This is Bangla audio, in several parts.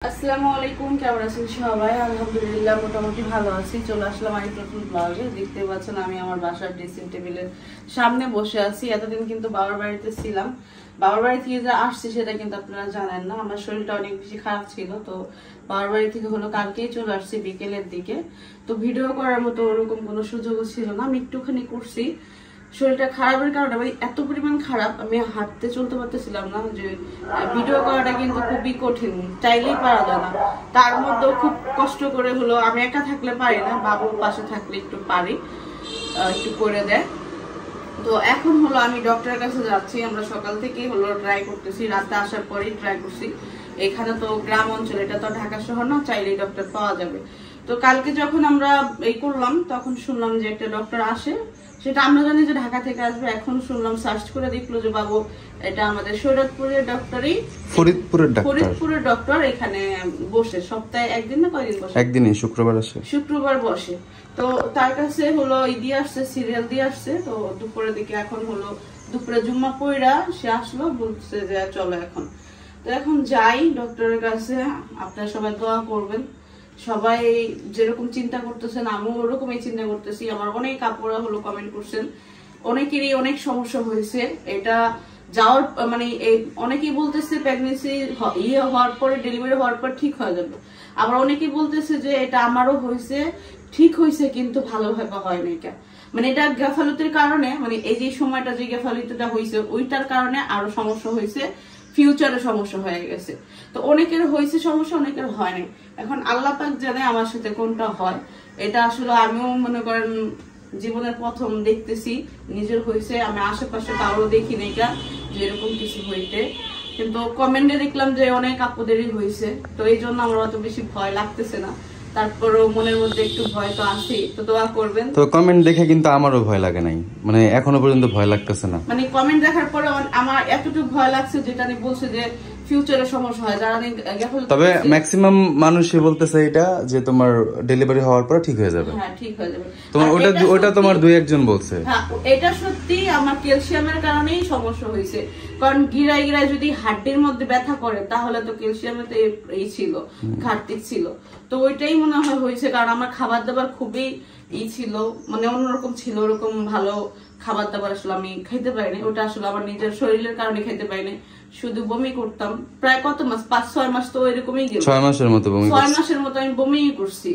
আসসালামু আলাইকুম, কেমন আছেন সবাই? আলহামদুলিল্লাহ মোটামুটি ভালো আছি। চলে আসলাম আরেক নতুন ব্লগে। দেখতে পাচ্ছেন আমি আমার বাসার ড্রেসিং টেবিলের সামনে বসে আছি। এতদিন কিন্তু বাবার বাড়িতে ছিলাম। বাবার বাড়ি থেকে যে আসছি সেটা কিন্তু আপনারা জানেন না। আমার শরীরটা অনেক বেশি খারাপ ছিল, তো বাবার বাড়ি থেকে হলো কালকেই চলে আসছি বিকেলের দিকে। তো ভিডিও করার মতো ওরকম কোনো সুযোগও ছিল না। আমি একটুখানি করছি, শরীরটা খারাপের কারণে মানে এত পরিমাণ খারাপ, আমি হাঁটতে চলতে পারতেছিলাম না। যে ভিডিও করাটা কিন্তু খুবই কঠিন, চাইলেই পারা যায় না। তার মধ্যেও খুব কষ্ট করে হলো, আমি একা থাকলে পারি না, বাবুর পাশে থাকলে একটু পারি, একটু করে দেয়। তো এখন হলো আমি ডক্টরের কাছে যাচ্ছি। আমরা সকাল থেকে হলো ট্রাই করতেছি, রাতে আসার পরেই ট্রাই করছি। এখানে তো গ্রাম অঞ্চল, এটা তো ঢাকা শহর না, চাইলেই ডক্টর পাওয়া যাবে। তো কালকে যখন আমরা এই করলাম তখন শুনলাম যে একটা ডক্টর আসে, সেটা আমরা জানি যে ঢাকা থেকে আসবে। এখন শুনলাম সার্চ করে দেখলো যে বাবু এটা আমাদের শরীয়তপুরের ডক্টরই, ফরিদপুরের ডক্টর এখানে বসে। সপ্তাহে একদিন না কয়দিন বসে? একদিনই, শুক্রবার আসে, শুক্রবার বসে। তো তার কাছে হলো দিয়ে আসছে, সিরিয়াল দিয়ে আসছে। তো দুপুরের দিকে এখন হলো দুপুরে জুম্মা পইরা সে আসলো, বলছে যে চলো এখন। তো এখন যাই ডক্টরের কাছে। আপনারা সবাই দোয়া করবেন। সবাই যেরকম চিন্তা করতেছেন আমিও ওরকমই চিন্তা করতেছি। আমার অনেক আপুরা হলো কমেন্ট করছেন, অনেকেরই অনেক সমস্যা হয়েছে। এটা যাওয়ার মানে অনেকেই বলতেছে প্রেগনেন্সি হওয়ার পরে, ডেলিভারি হওয়ার পর ঠিক হয়ে যাবে। আবার অনেকেই বলতেছে যে এটা আমারও হয়েছে, ঠিক হয়েছে কিন্তু ভালোভাবে হয় না। এটা মানে এটা গ্যাফালতির কারণে, মানে এই যে সময়টা যে গ্যাফালতিটা হয়েছে ওইটার কারণে আরো সমস্যা হয়েছে, ফিউচারে সমস্যা হয়ে গেছে। তো অনেকের হয়েছে সমস্যা, অনেকের হয় নাই। এখন আল্লাহ পাক জানে আমার সাথে কোনটা হয়। এটা আসলে আমিও মনে করেন জীবনের প্রথম দেখতেছি নিজের হয়েছে। আমি আশেপাশে কারো দেখি নাই যে এরকম কিছু হইতে, কিন্তু কমেন্টে দেখলাম যে অনেক আপুদেরই হয়েছে। তো এই জন্য আমার অত বেশি ভয় লাগতেছে না। তারপরেও মনের মধ্যে একটু ভয় তো আছেই, তো দোয়া করবেন। তো কমেন্ট দেখে কিন্তু আমারও ভয় লাগে নাই, মানে এখনো পর্যন্ত ভয় লাগতেছে না। মানে কমেন্ট দেখার পরে আমার এতটুকু ভয় লাগছে যেটা নিয়ে বলছে যে ফিউচারে সমস্যা হয় যারা। তবে ম্যাক্সিমাম মানুষই বলতেছে এটা যে তোমার ডেলিভারি হওয়ার পর ঠিক হয়ে যাবে। হ্যাঁ, ঠিক হয়ে যাবে। তোমার ওটা তোমার দুই একজন বলছে। হ্যাঁ, এটা সত্যি আমার ক্যালসিয়ামের কারণেই সমস্যা হয়েছে। কারণ গিরায় গিরায় যদি হাড্ডির মধ্যে ব্যথা করে তাহলে তো ক্যালসিয়ামের তো এই ছিল, ঘাটতি ছিল। তো ওইটাই মনে হয় হয়েছে, কারণ আমার খাবার দাবার খুবই ছিল, মানে অন্যরকম ছিল। ওরকম ভালো খাবার দাবার আসলে আমি খাইতে পারিনি। ওটা আসলে আমার নিজের শরীরের কারণে খাইতে পারিনি। শুধু বমি করতাম প্রায় কত মাস, 5-6 মাস তো এরকমই গেল। 6 মাসের মতো বমি, 6 মাসের মতো আমি বমি করছি।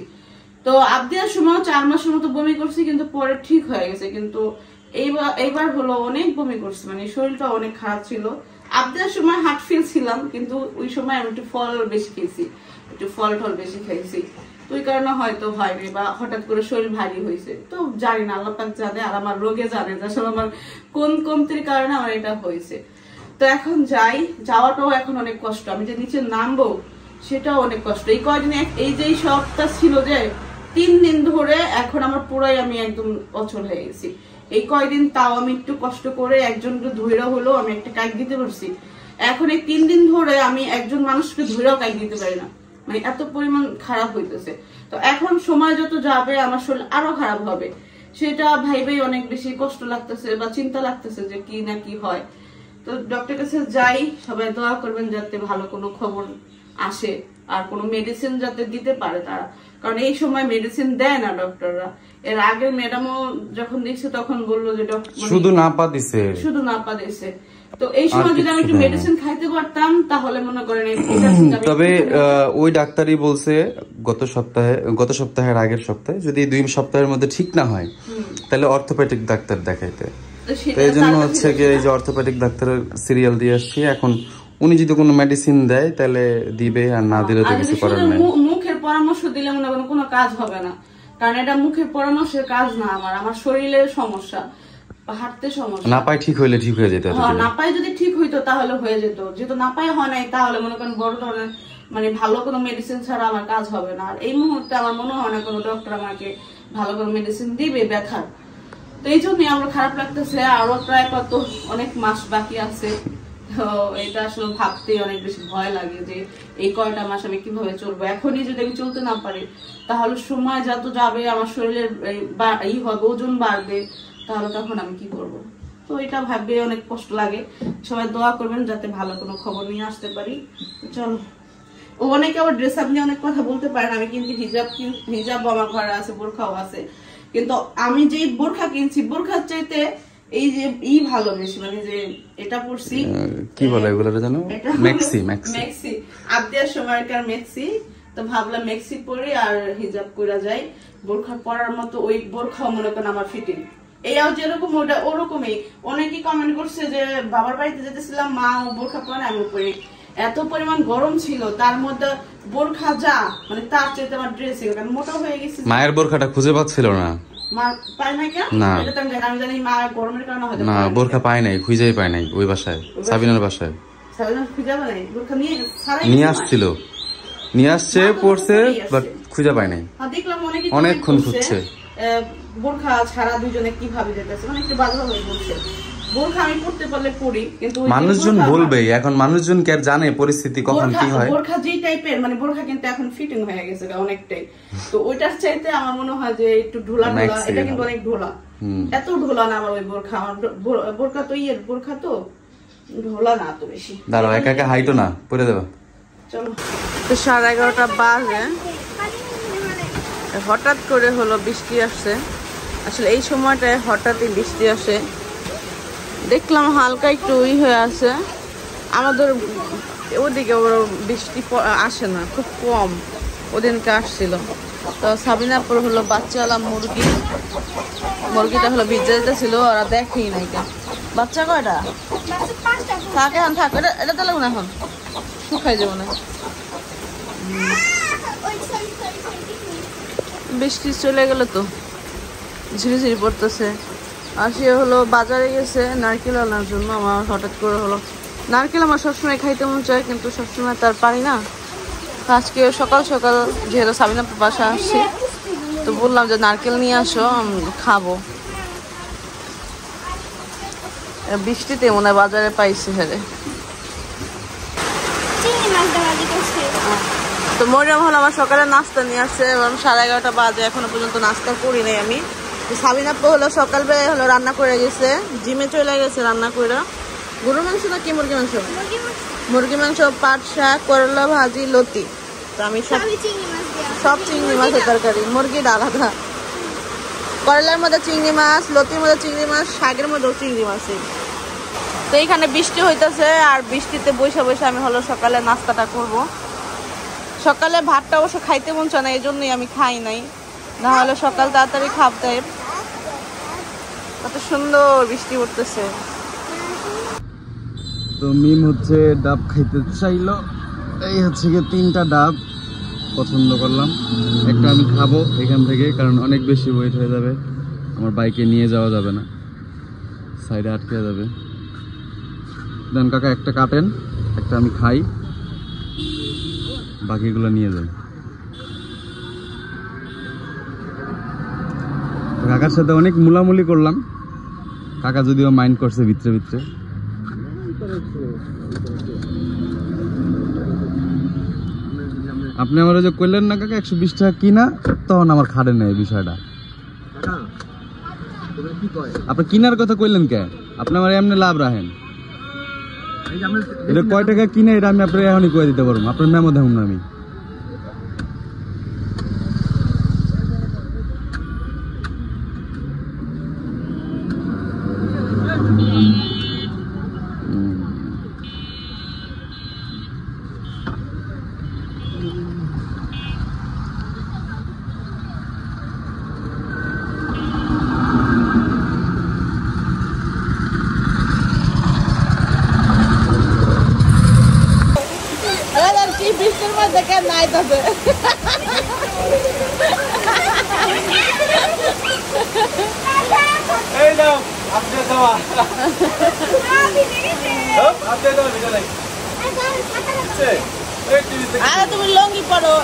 তো আবদিয়ার সময় 4 মাসের মতো বমি করছি, কিন্তু পরে ঠিক হয়ে গেছে। কিন্তু এইবার হলো অনেক বমি করছি, মানে শরীরটা অনেক খারাপ ছিল। আবদিয়ার সময় হার্ট ফিল ছিলাম, কিন্তু ওই সময় আমি একটু ফল বেশি খেয়েছি, একটু ফল বেশি খাইছি। তো ওই কারণে হয়তো হয়নি, বা হঠাৎ করে শরীর ভারী হয়েছে। তো জানি না, আল্লাহ পাক জানে আর আমার রোগে জানে আসলে আমার কোন কমতির কারণে আমার এটা হয়েছে। তো এখন যাওয়াটাও এখন অনেক কষ্ট। আমি যে নিচে নামবো সেটাও অনেক কষ্ট। এই কয়দিন এই যে সপ্তাহ ছিল যে 3 দিন ধরে, এখন আমার পুরাই আমি একদম অচল হয়ে গেছি। এই কয়দিন তাও আমি একটু কষ্ট করে একজনকে ধৈর্য হলো আমি একটা কাইক দিতে পারছি। এখন এই 3 দিন ধরে আমি একজন মানুষকে ধৈর্য কাইক দিতে পারি না, মানে এত পরিমাণ খারাপ হইতেছে। তো এখন সময় যত যাবে আমার শরীর আরো খারাপ হবে, সেটা ভাইবেই অনেক বেশি কষ্ট লাগতেছে বা চিন্তা লাগতেছে যে কি না কি হয়। তো ডক্টরের কাছে যাই, সবাই দোয়া করবেন যাতে ভালো কোনো খবর আসে আর কোনো মেডিসিন যাতে দিতে পারে তারা, কারণ এই সময় মেডিসিন দেয় না ডক্টররা। এর আগে ম্যাডামও যখন দেখছে তখন বললো যে শুধু নাপা দিছে। তো এই সময় যদি আমি একটু মেডিসিন খাইতে পারতাম তাহলে মনে করেন। তবে ওই ডাক্তারই বলছে গত সপ্তাহের আগের সপ্তাহে যদি 2 সপ্তাহের মধ্যে ঠিক না হয় তাহলে অর্থোপেডিক ডাক্তার দেখাইতে। এই জন্য হচ্ছে কি এই যে অর্থোপেডিক ডাক্তারের সিরিয়াল দিয়ে আসছি। এখন উনি যদি কোনো মেডিসিন দেয় তাহলে দিবে, আর না দিলে তো কিছু করার নাই। মুখের পরামর্শ দিলে মনে করেন কোনো কাজ হবে না, কারণ এটা মুখের পরামর্শের কাজ না। আমার শরীরের সমস্যা, হাঁটতে সমস্যা। নাপায় ঠিক হইলে ঠিক হয়ে যেত। নাপায় যদি ঠিক হইতো তাহলে হয়ে যেত, যেহেতু নাপায় হয় নাই তাহলে মনে করেন বড় ধরনের মানে ভালো কোনো মেডিসিন ছাড়া আমার কাজ হবে না। আর এই মুহূর্তে আমার মনে হয় না কোনো ডক্টর আমাকে ভালো কোনো মেডিসিন দিবে ব্যথার। তো এই জন্যই আমার খারাপ লাগতেছে। আরো প্রায় অনেক মাস বাকি আছে। তো এটা আসলে ভাবতে অনেক বেশি ভয় লাগে যে এই কয়টা মাস আমি কিভাবে চলবো। এখনই যদি আমি চলতে না পারি তাহলে সময় যত যাবে আমার শরীরের হবে, ওজন বাড়বে, তাহলে তখন আমি কি করব। তো এটা ভাববে অনেক কষ্ট লাগে। সবাই দোয়া করবেন যাতে ভালো কোনো খবর নিয়ে আসতে পারি। চলো ও অনেকে আবার ড্রেস আপ নিয়ে অনেক কথা বলতে পারে না, আমি কিন্তু হিজাব আমার ঘরে আছে, বোরখাও আছে, কিন্তু আমি যে বোরখা কিনছি বোরখার চাইতে এই যে ভালো বেশি, মানে যে এটা পরছি কি বলে এগুলো জানো, ম্যাক্সি আবদিয়ার সময়কার ম্যাক্সি, তো ভাবলাম ম্যাক্সি পরে আর হিজাব করা যায়, বোরখা পরার মতো ওই বোরখাও মনে করেন আমার ফিটিং, এইও যেরকম ওটা ওরকমই। অনেকেই কমেন্ট করছে যে বাবার বাড়িতে যেতেছিলাম মা বোরখা পরে আমি পরি, এত পরিমাণ গরম ছিল তার মধ্যে বোরখা যা মানে তার চাইতে আমার ড্রেস কারণ মোটা হয়ে গেছে। মায়ের বোরখাটা খুঁজে পাচ্ছিল না, মা পায় না কেন? না আমি জানি মা গরমের কারণে হয়তো না বোরখা পায় নাই, খুঁজেই পায় নাই ওই বাসায়, সাবিনার বাসায়। সাবিনা খুঁজে পায় নাই, বোরখা নিয়ে আসছিল, নিয়ে আসছে পড়ছে, বাট খুঁজে পায় নাই। দেখলাম অনেকক্ষণ খুঁজছে, বোরখা ছাড়া দুজনে কিভাবে যেতেছে, মানে একটু বাধা হয়ে বলছে। বোরখা আমি পড়তে পারলে পড়ি, কিন্তু মানুষজন বলবে, এখন মানুষজন কি আর জানে পরিস্থিতি কখন কি হয়। বোরখা যে টাইপের মানে বোরখা কিন্তু এখন ফিটিং হয়ে গেছে অনেকটাই, তো ওইটার চাইতে আমার মনে হয় যে একটু ঢোলা ঢোলা, এটা কিন্তু অনেক ঢোলা, এত ঢোলা না আমার ওই বোরখা, আমার বোরখা তো বোরখা তো ঢোলা না তো বেশি। দাঁড়াও একা একা হাইটো না, পরে দেবা। চলো, তো 11:30 বাজে, হঠাৎ করে হলো বৃষ্টি আসছে, আসলে এই সময়টায় হঠাৎই বৃষ্টি আসে, দেখলাম হালকা একটু হয়ে আছে, আমাদের ওদিকে বৃষ্টি আসে না, খুব কম, ওদিনকে আসছিল। তো সাবিনাপুর হলো বাচ্চাওয়ালা মুরগিটা হলো ভিজে যেতেছিল, ওরা দেখেই নাই কেন। বাচ্চা কয়টা থাকে, এখন থাক, এটা তো লাগবে না, এখন শুকাই যাবো না। বৃষ্টি চলে গেল তো, ঝিরিঝিরি পড়তেছে। আর সে হলো বাজারে গেছে নারকেল আনার জন্য, আমার হঠাৎ করে হলো নারকেল আমার সবসময় খাইতে মন চায়, কিন্তু সবসময় তার পারি না। আজকে সকাল সকাল যেহেতু সাবিনাপুর বাসা আসছি, তো বললাম যে নারকেল নিয়ে আসো খাবো, বৃষ্টিতে মনে হয় বাজারে পাইছি হেরে। তো মরিয়ম হলো আমার সকালে নাস্তা নিয়ে আসছে, এবং 11:30 বাজে, এখনো পর্যন্ত নাস্তা করি নাই আমি। সাবিনাপ্পা হলো সকালবেলায় হলো রান্না করে গেছে, জিমে চলে গেছে রান্না করে। গরুর মাংস না কি মুরগি মাংস? মুরগি মাংস, পাট শাক, করলা ভাজি, লতি। তো আমি সব চিংড়ি মাছের তরকারি, মুরগির আলাদা, করলার মধ্যে চিংড়ি মাছ, লতির মধ্যে চিংড়ি মাছ, শাকের মধ্যেও চিংড়ি মাছই। তো এইখানে বৃষ্টি হইতেছে, আর বৃষ্টিতে বসে বসে আমি হলো সকালে নাস্তাটা করব। সকালে ভাতটা অবশ্য খাইতে মন চায় না, এই জন্যই আমি খাই নাই, না হলে সকাল তাড়াতাড়ি খাবতে। কত সুন্দর বৃষ্টি পড়তেছে। তো মিম হচ্ছে ডাব খাইতে চাইলো, এই হচ্ছে গিয়ে 3টা ডাব পছন্দ করলাম, একটা আমি খাবো এখান থেকে, কারণ অনেক বেশি ওয়েট হয়ে যাবে, আমার বাইকে নিয়ে যাওয়া যাবে না, সাইডে আটকে যাবে। দেন কাকা একটা কাটেন, একটা আমি খাই, বাকিগুলো নিয়ে যাই। কাকার সাথে অনেক মুলামুলি করলাম, কাকা যদিও মাইন্ড করছে ভিতরে ভিতরে। আপনি আমার যে কইলেন না কাকা 120 টাকা কিনা, তখন আমার খাড়ে নেই বিষয়টা। আপনি কিনার কথা কইলেন কে? আপনি আমার এমনি লাভ রাখেন, এটা কয় টাকা কিনে এটা আমি আপনার এখনই কয়ে দিতে পারবো, আপনার মেমো দেব না আমি। বৃষ্টির মধ্যে কেন আইতাছে? আরে তুমি লঙ্গি পড়ো,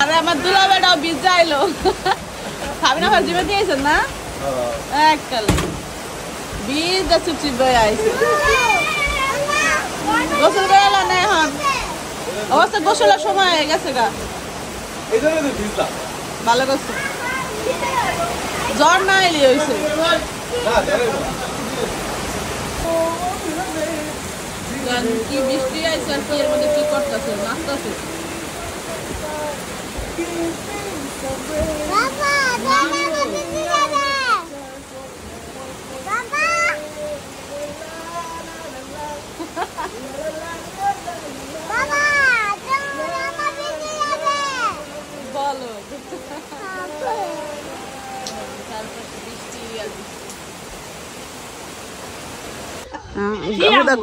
আরে আমার দুলা বেটাও ভিজা আইলো। সাবিনা ভাই জিমে দিয়েছেন না? এককাল বিদা চুপচিপ বয়ে আইছে গোসল করে এলা না এখন অবস্থা গোসলের সময় হয়ে গেছে গা ভালো করছে জ্বর না এলি হয়েছে কি বৃষ্টি আইছে আর কি এর মধ্যে কি করতেছে নাচতেছে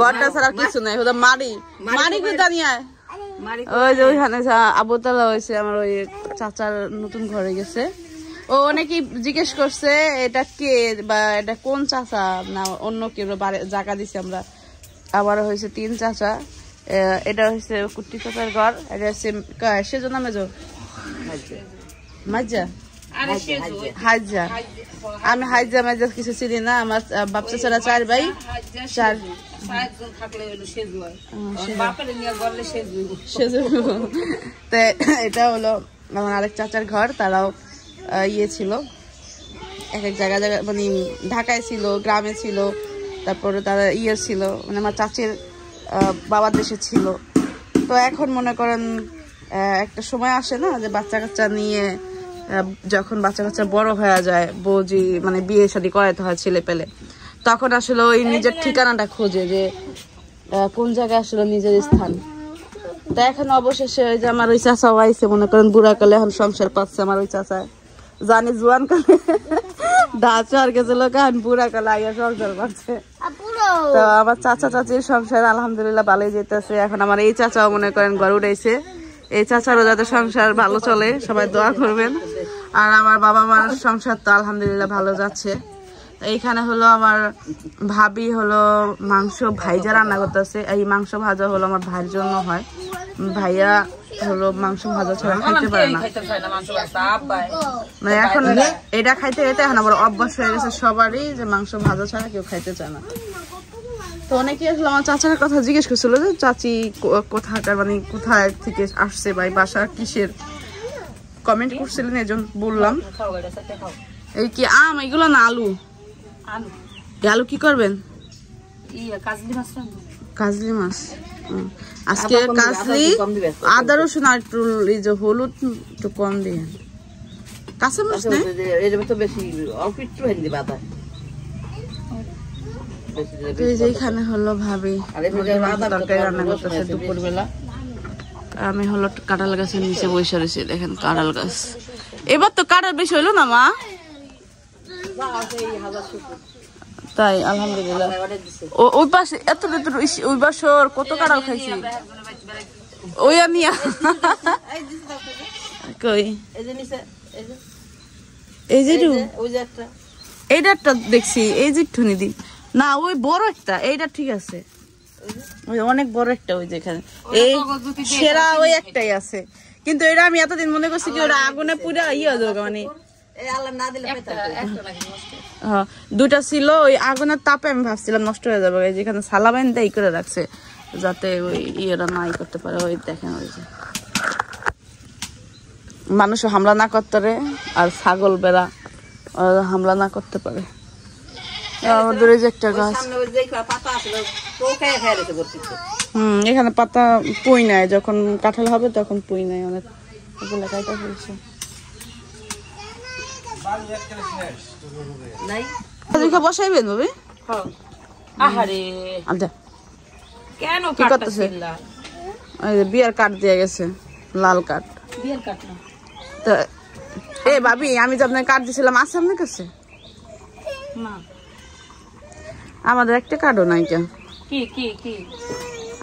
ঘরটা ছাড়া কিছু নাই মাড়ি মাড়ি কোথা নিয়ে ওই যে ওইখানে আবুতলা হয়েছে আমার ওই চাচার নতুন ঘরে গেছে ও অনেকেই জিজ্ঞেস করছে এটা কে বা এটা কোন চাচা না অন্য কেউ জায়গা দিছি আমরা আবার হয়েছে 3 চাচা এটা হচ্ছে কুট্টি চাচার ঘর এটা হচ্ছে সেজো নামে যো মাজা হাজা আমি হাজা মাজা কিছু চিনি না আমার বাপ চাচারা 4 ভাই 4 এটা হলো আমার আরেক চাচার ঘর তারাও ইয়ে ছিল এক এক জায়গা মানে ঢাকায় ছিল গ্রামে ছিল তারপরে তারা ইয়ে ছিল মানে আমার চাচির বাবার দেশে ছিল তো এখন মনে করেন একটা সময় আসে না যে বাচ্চা কাচ্চা নিয়ে যখন বাচ্চা কাচ্চা বড় হয়ে যায় বৌজি মানে বিয়ে শাদী করাইতে হয় ছেলে পেলে তখন আসলে ওই নিজের ঠিকানাটা খোঁজে যে কোন জায়গায় আসলে নিজের স্থান তো এখন অবশেষে ওই যে আমার ওই চাচাও আইসে মনে করেন বুড়া কালে এখন সংসার পাচ্ছে আমার ওই চাচা জানি জোয়ান কালে দাঁচার গেছিল কারণ বুড়া কালে আইয়া সংসার পাচ্ছে তো আমার চাচা চাচির সংসার আলহামদুলিল্লাহ ভালোই যেতেছে এখন আমার এই চাচাও মনে করেন ঘর উঠাইছে এই চাচারও যাতে সংসার ভালো চলে সবাই দোয়া করবেন আর আমার বাবা মার সংসার তো আলহামদুলিল্লাহ ভালো যাচ্ছে এইখানে হলো আমার ভাবি হলো মাংস ভাইজা রান্না করতেছে এই মাংস ভাজা হলো আমার ভাইয়ের জন্য হয় ভাইয়া হলো মাংস ভাজা ছাড়া খাইতে পারে না মানে এখন এটা খাইতে খাইতে এখন আবার অভ্যাস হয়ে গেছে সবারই যে মাংস ভাজা ছাড়া কেউ খাইতে চায় না তো অনেকে আসলে আমার চাচার কথা জিজ্ঞেস করছিল যে চাচি কোথাকার মানে কোথায় থেকে আসছে ভাই বাসা কিসের কমেন্ট করছিলেন এজন্য বললাম এই কি আম এগুলো না আলু আলু কি করবেন কাজলি মাছ আজকে কাজলি আদা রসুন আর একটু এই যে হলুদ একটু কম দিয়ে কাঁচা মাছ না এইখানে হলো ভাবি তরকারি রান্না করতেছে দুপুরবেলা আমি হলো কাঁঠাল গাছের নিচে বসে রয়েছি দেখেন কাঁঠাল গাছ এবার তো কাঁঠাল বেশি হইলো না মা তাই আলহামদুলিল্লাহ ওই পাশে এত ওই বছর কত কাঁঠাল খাইছি ওই আমি কই এই যে এইটা একটা দেখছি এই যে একটু নিদি না ওই বড় একটা এইটা ঠিক আছে ওই অনেক বড় একটা ওই যেখানে এই সেরা ওই একটাই আছে কিন্তু এটা আমি এতদিন মনে করছি কি ওটা আগুনে পুরা ইয়ে হয়ে যাবে মানে দুটা ছিল ওই আগুনের তাপে আমি ভাবছিলাম নষ্ট হয়ে যাবে যেখানে সালাবাইন দেয় করে রাখছে যাতে ওই ইয়েরা নাই করতে পারে ওই দেখেন ওই যে মানুষ হামলা না করতে পারে আর ছাগল বেড়া হামলা না করতে পারে আমাদের এই যে একটা গাছ এখানে পাতা পুই নাই যখন কাঁঠাল হবে তখন পুই নাই অনেক কাটা হয়েছে বসাইবেন ভাবি কি করতেছে বিয়ার কাঠ দিয়ে গেছে লাল কাঠ তো এ ভাবি আমি যে আপনার কাঠ দিয়েছিলাম আছে আপনার কাছে আমাদের একটা কার্ডও নাই কেন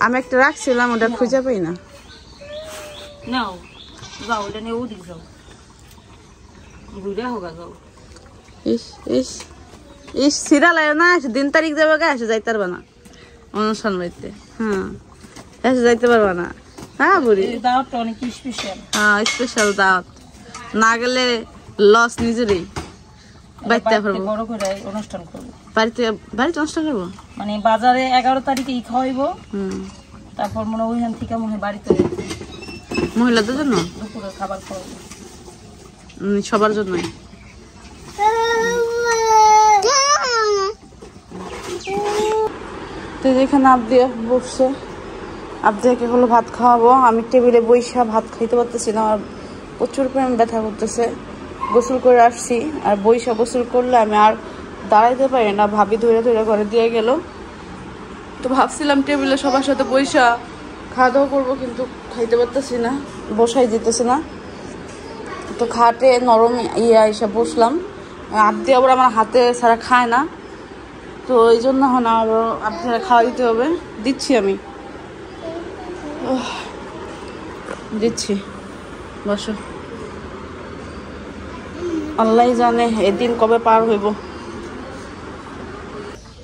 আমি একটা রাখছিলাম ওটা খুঁজে পাই না দিন তারিখ যাবে গা এসে যাইতে পারবা না অনুষ্ঠান বাড়িতে হ্যাঁ এসে যাইতে পারবা না হ্যাঁ বুড়ি হ্যাঁ স্পেশাল দাওয়াত না গেলে লস নিজেরই বাড়িতে বড় করে অনুষ্ঠান করব। বাড়িতে অনুষ্ঠান করবো মানে বাজারে 11 তারিখে খাওয়াইবো, তারপর মনে হয় ওইখান থেকে মনে হয় বাড়িতে মহিলাদের জন্য দুপুরে খাবার খাওয়াবো, সবার জন্যই। তো যেখানে আবদিয়া বসছে, আবদিয়াকে হলো ভাত খাওয়াবো। আমি টেবিলে বইসা ভাত খাইতে পারতেছি না, আর প্রচুর পরিমাণ ব্যথা করতেছে। গোসল করে আসছি, আর বইসা গোসল করলে আমি আর দাঁড়াইতে পারি না, ভাবি ধরে ধরে ঘরে দিয়ে গেল। তো ভাবছিলাম টেবিলে সবার সাথে বইসা খাওয়া দাওয়া করবো, কিন্তু খাইতে পারতেছি না, বসাই দিতেছে না। তো খাটে নরম এসে বসলাম। আবদি আবার আমার হাতে ছাড়া খায় না, তো এই জন্য এখন আরো আপনারা খাওয়া দিতে হবে। দিচ্ছি আমি, দিচ্ছি, বসো। আল্লাহ জানে এদিন কবে পার হইব।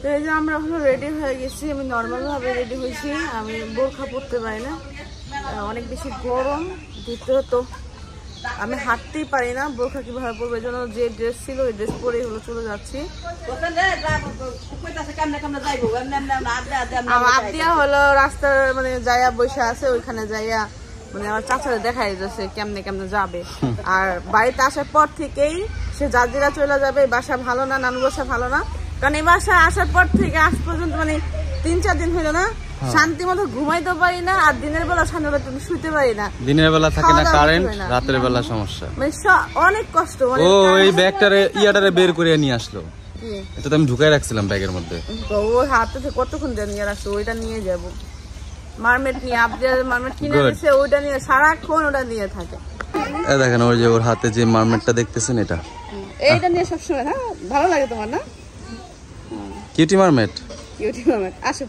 তো এই যে আমরা রেডি হয়ে গেছি, আমি নর্মাল ভাবে রেডি হয়েছি, আমি বোরখা পরতে পারি না, অনেক বেশি গরম। দ্বিতীয়ত আমি হাঁটতেই পারি না, বোরখা কিভাবে পরবো, এই জন্য যে ড্রেস ছিল ওই ড্রেস পরেই হলো চলে যাচ্ছি। আবদিয়া হলো রাস্তার মানে যাইয়া বসে আছে, ওইখানে যাইয়া মানে আমার চাচারে দেখাই যাচ্ছে কেমনে কেমনে যাবে। আর বাড়িতে আসার পর থেকেই সে জাজিরা চলে যাবে, এই বাসা ভালো না, নানু বাসা ভালো না। কারণ এই বাসা আসার পর থেকে আজ পর্যন্ত মানে 3-4 দিন হইলো না, শান্তি মতো ঘুমাইতে পারি না, আর দিনের বেলা শান্তি মতো শুইতে পারি না। দিনের বেলা থাকে না কারেন্ট, রাতের বেলা সমস্যা, মানে অনেক কষ্ট। ও এই ব্যাগটারে ইয়াটারে বের করে নিয়ে আসলো, এটা তো আমি ঢুকাই রাখছিলাম ব্যাগের মধ্যে। ওই হাতে কতক্ষণ নিয়ে রাখছো, ওইটা নিয়ে যাবো। মারমেট নিয়ে আবদিয়া মারমেট কিনে দিয়েছে, ওইটা নিয়ে সারাক্ষণ ওটা নিয়ে থাকে। দেখেন ওই যে ওর হাতে যে মারমেটটা দেখতেছেন, এইটা নিয়ে সবসময়। হ্যাঁ, ভালো লাগে তোমার না? Cutie mermaid, cutie mermaid. আসো।